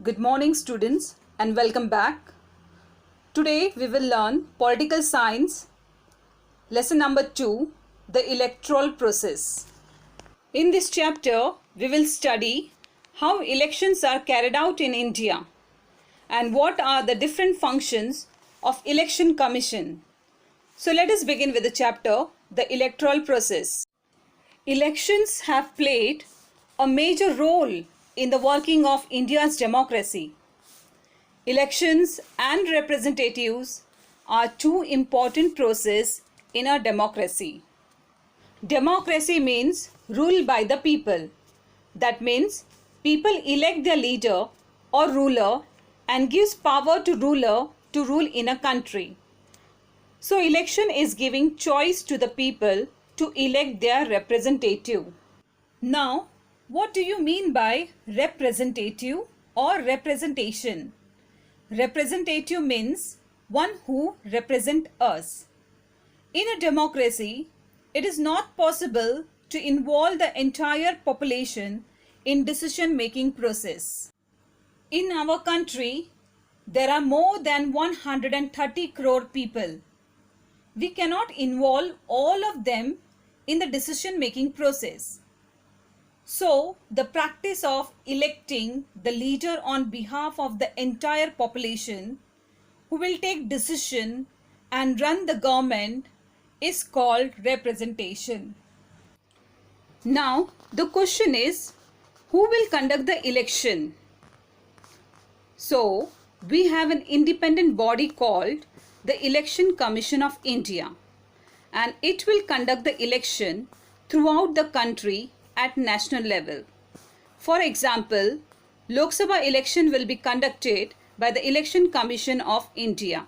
Good morning students and welcome back. Today we will learn political science, lesson number 2, the electoral process. In this chapter we will study how elections are carried out in India and what are the different functions of election commission. So let us begin with the chapter, the electoral process. Elections have played a major role in the working of India's democracy. Elections and representatives are two important processes in a democracy. Democracy means rule by the people. That means people elect their leader or ruler and gives power to ruler to rule in a country. So election is giving choice to the people to elect their representative. Now, what do you mean by representative or representation? Representative means one who represents us. In a democracy, it is not possible to involve the entire population in decision-making process. In our country, there are more than 130 crore people. We cannot involve all of them in the decision-making process. So, the practice of electing the leader on behalf of the entire population who will take decision and run the government is called representation. Now, the question is, who will conduct the election? So, we have an independent body called the Election Commission of India, and it will conduct the election throughout the country at national level. For example, Lok Sabha election will be conducted by the Election Commission of India.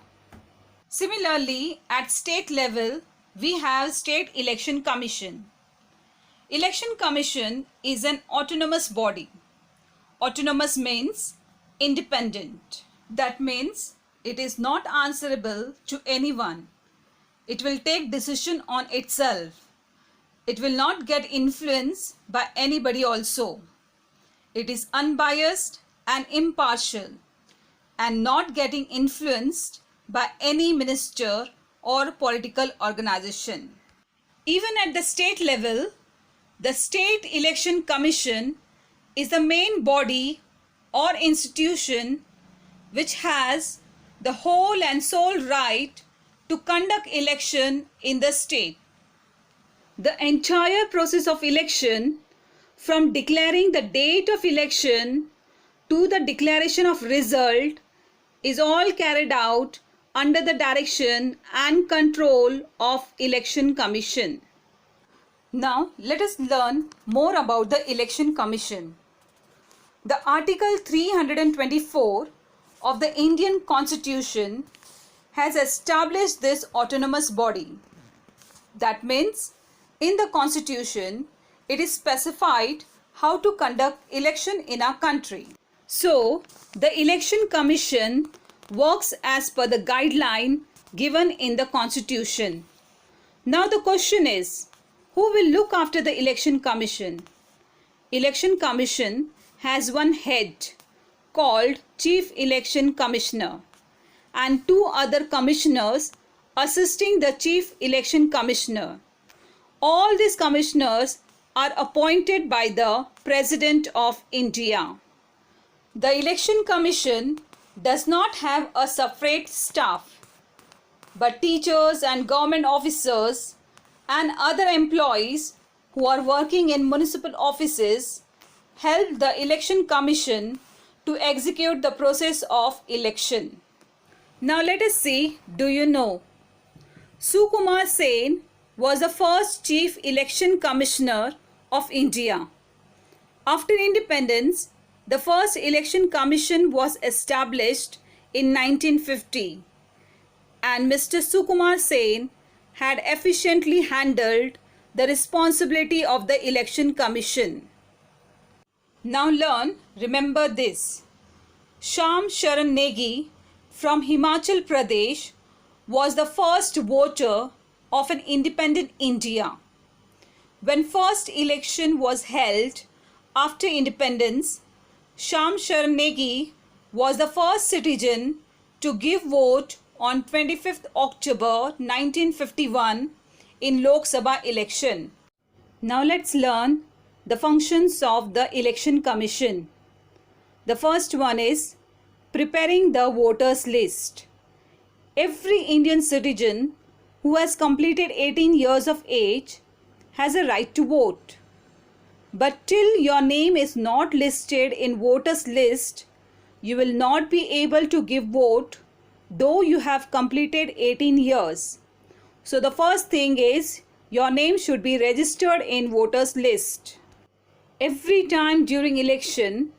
Similarly, at state level, we have State Election Commission. Election Commission is an autonomous body. Autonomous means independent. That means it is not answerable to anyone. It will take decision on itself. It will not get influenced by anybody also. It is unbiased and impartial and not getting influenced by any minister or political organization. Even at the state level, the State Election Commission is the main body or institution which has the whole and sole right to conduct election in the state. The entire process of election, from declaring the date of election to the declaration of result, is all carried out under the direction and control of Election Commission. Now let us learn more about the Election Commission. The Article 324 of the Indian Constitution has established this autonomous body. That means in the Constitution it is specified how to conduct election in our country. So the Election Commission works as per the guideline given in the Constitution. Now the question is, who will look after the Election Commission? Election Commission has one head called Chief Election Commissioner and two other commissioners assisting the Chief Election Commissioner. All these commissioners are appointed by the President of India. The Election Commission does not have a separate staff, but teachers and government officers and other employees who are working in municipal offices help the Election Commission to execute the process of election. Now let us see, do you know? Sukumar Sen was the first Chief Election Commissioner of India. After independence, the first Election Commission was established in 1950, and Mr. Sukumar Sen had efficiently handled the responsibility of the Election Commission. Now remember this. Shyam Sharan Negi from Himachal Pradesh was the first voter of an independent India. When first election was held after independence, Shyam Sharan Negi was the first citizen to give vote on 25th October 1951 in Lok Sabha election. Now let's learn the functions of the Election Commission. The first one is preparing the voters list. Every Indian citizen who has completed 18 years of age has a right to vote. But till your name is not listed in voters list, you will not be able to give vote though you have completed 18 years. So the first thing is your name should be registered in voters list. Every time during election,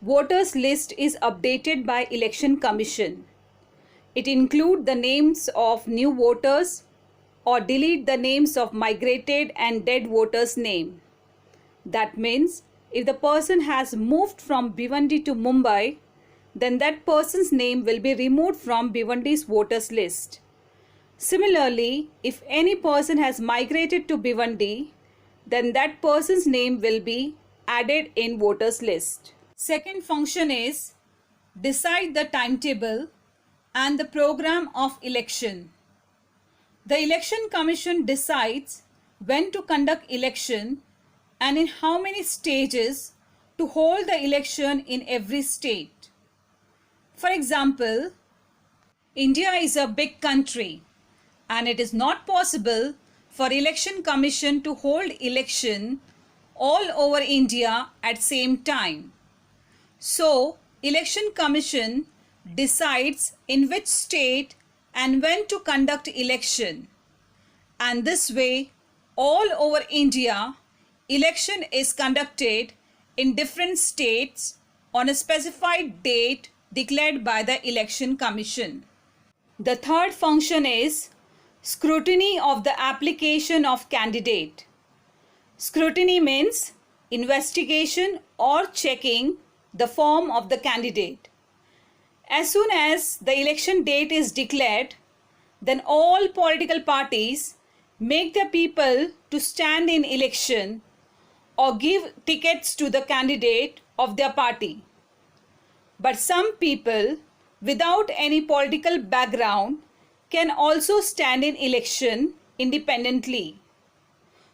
voters list is updated by Election Commission. It includes the names of new voters or delete the names of migrated and dead voters' name. That means if the person has moved from Bhiwandi to Mumbai, then that person's name will be removed from Bhiwandi's voters list. Similarly, if any person has migrated to Bhiwandi, then that person's name will be added in voters list. Second function is decide the timetable and the program of election. The Election Commission decides when to conduct election and in how many stages to hold the election in every state. For example, India is a big country and it is not possible for Election Commission to hold election all over India at same time. So, Election Commission decides in which state and when to conduct election. And this way, all over India, election is conducted in different states on a specified date declared by the Election Commission. The third function is scrutiny of the application of candidate. Scrutiny means investigation or checking the form of the candidate. As soon as the election date is declared, then all political parties make their people to stand in election or give tickets to the candidate of their party. But some people without any political background can also stand in election independently.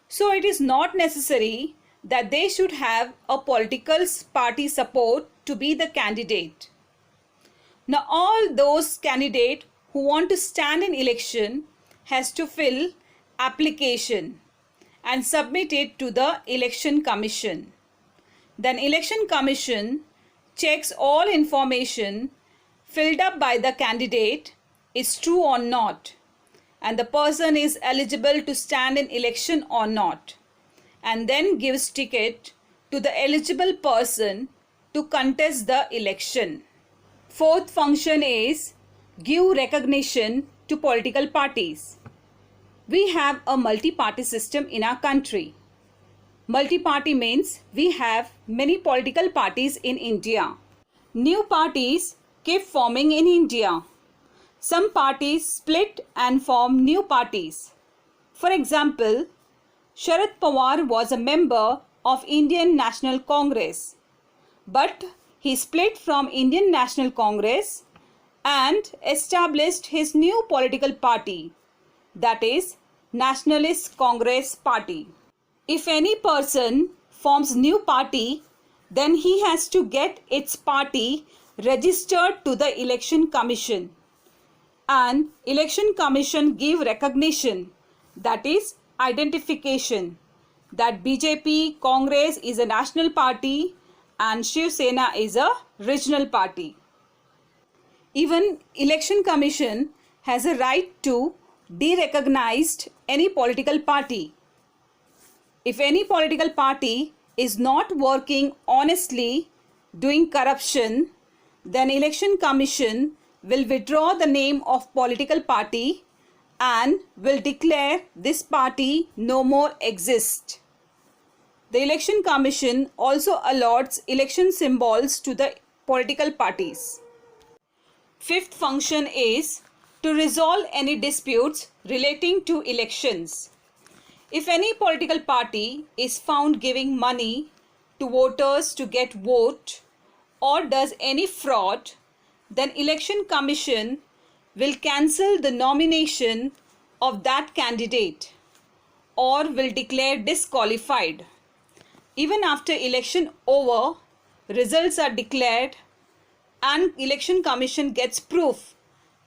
So it is not necessary that they should have a political party support to be the candidate. Now all those candidates who want to stand in election has to fill application and submit it to the Election Commission. Then Election Commission checks all information filled up by the candidate is true or not, and the person is eligible to stand in election or not, and then gives ticket to the eligible person to contest the election. Fourth function is give recognition to political parties. We have a multi-party system in our country. Multi-party means we have many political parties in India. New parties keep forming in India. Some parties split and form new parties. For example, Sharad Pawar was a member of Indian National Congress, but he split from Indian National Congress and established his new political party, that is Nationalist Congress Party. If any person forms new party, then he has to get its party registered to the Election Commission, and Election Commission give recognition, that is identification, that BJP, Congress is a national party and Shiv Sena is a regional party. Even Election Commission has a right to de-recognize any political party. If any political party is not working honestly, doing corruption, then Election Commission will withdraw the name of political party and will declare this party no more exists. The Election Commission also allots election symbols to the political parties. Fifth function is to resolve any disputes relating to elections. If any political party is found giving money to voters to get vote, or does any fraud, then Election Commission will cancel the nomination of that candidate or will declare disqualified. Even after election over, results are declared and Election Commission gets proof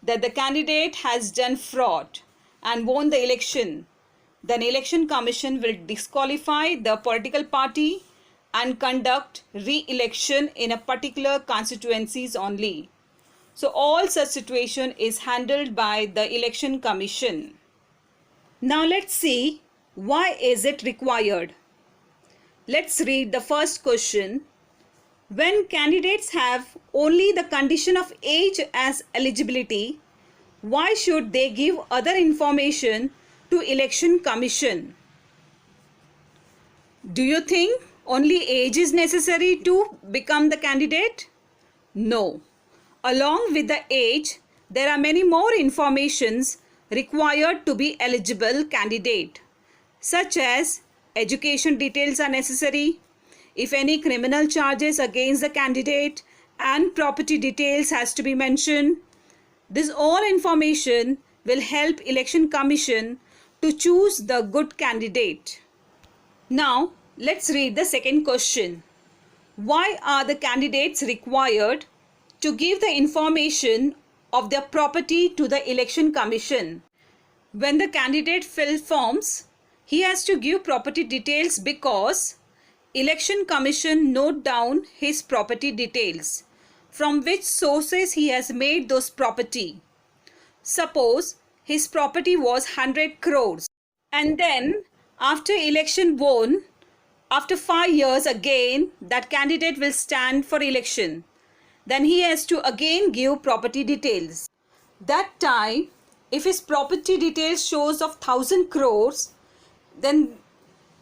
that the candidate has done fraud and won the election, then Election Commission will disqualify the political party and conduct re-election in a particular constituencies only. So all such situation is handled by the Election Commission. Now let's see why is it required. Let's read the first question. When candidates have only the condition of age as eligibility, why should they give other information to Election Commission? Do you think only age is necessary to become the candidate? No. Along with the age, there are many more informations required to be eligible candidate, such as education details are necessary, if any criminal charges against the candidate, and property details has to be mentioned. This all information will help Election Commission to choose the good candidate. Now let's read the second question. Why are the candidates required to give the information of their property to the Election Commission? When the candidate fills forms, he has to give property details because Election Commission note down his property details, from which sources he has made those property. Suppose his property was 100 crores and then after election won, after 5 years again that candidate will stand for election. Then he has to again give property details. That time, if his property details shows of 1000 crores, then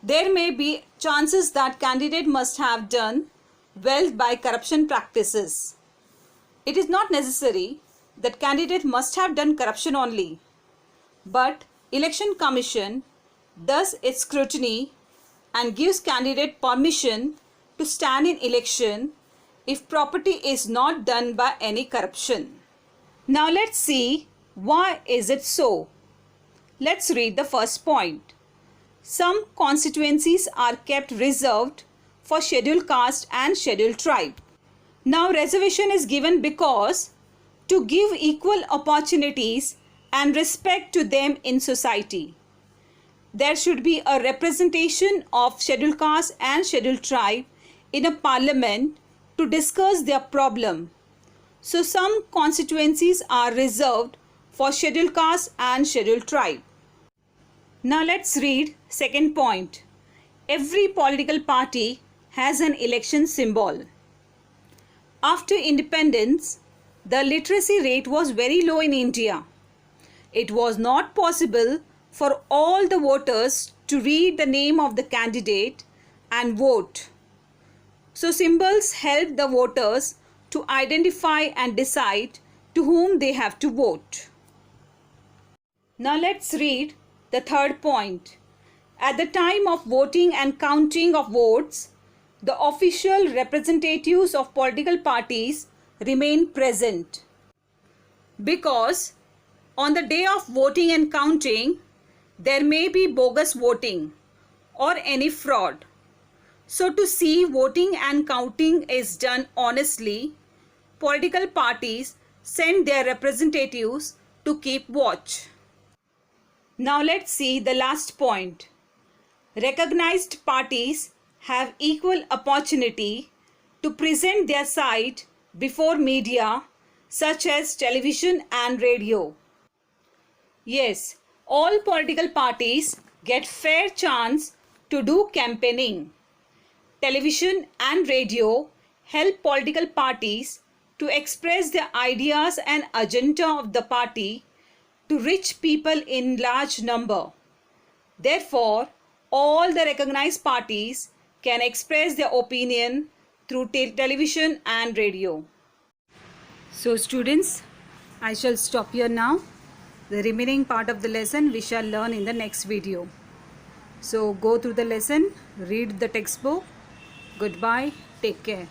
there may be chances that candidate must have done wealth by corruption practices. It is not necessary that candidate must have done corruption only, but Election Commission does its scrutiny and gives candidate permission to stand in election if property is not done by any corruption. Now let's see why is it so. Let's read the first point. Some constituencies are kept reserved for scheduled caste and scheduled tribe. Now reservation is given because to give equal opportunities and respect to them in society. There should be a representation of scheduled caste and scheduled tribe in a parliament to discuss their problem. So some constituencies are reserved for scheduled caste and scheduled tribe. Now let's read second point. Every political party has an election symbol. After independence, the literacy rate was very low in India. It was not possible for all the voters to read the name of the candidate and vote. So symbols help the voters to identify and decide to whom they have to vote. Now let's read the third point. At the time of voting and counting of votes, the official representatives of political parties remain present. Because on the day of voting and counting, there may be bogus voting or any fraud. So to see voting and counting is done honestly, political parties send their representatives to keep watch. Now let's see the last point. Recognized parties have equal opportunity to present their side before media such as television and radio. Yes, all political parties get fair chance to do campaigning. Television and radio help political parties to express their ideas and agenda of the party to reach people in large number. Therefore, all the recognized parties can express their opinion through television and radio. So students, I shall stop here now. The remaining part of the lesson we shall learn in the next video. So go through the lesson, read the textbook. Goodbye, take care.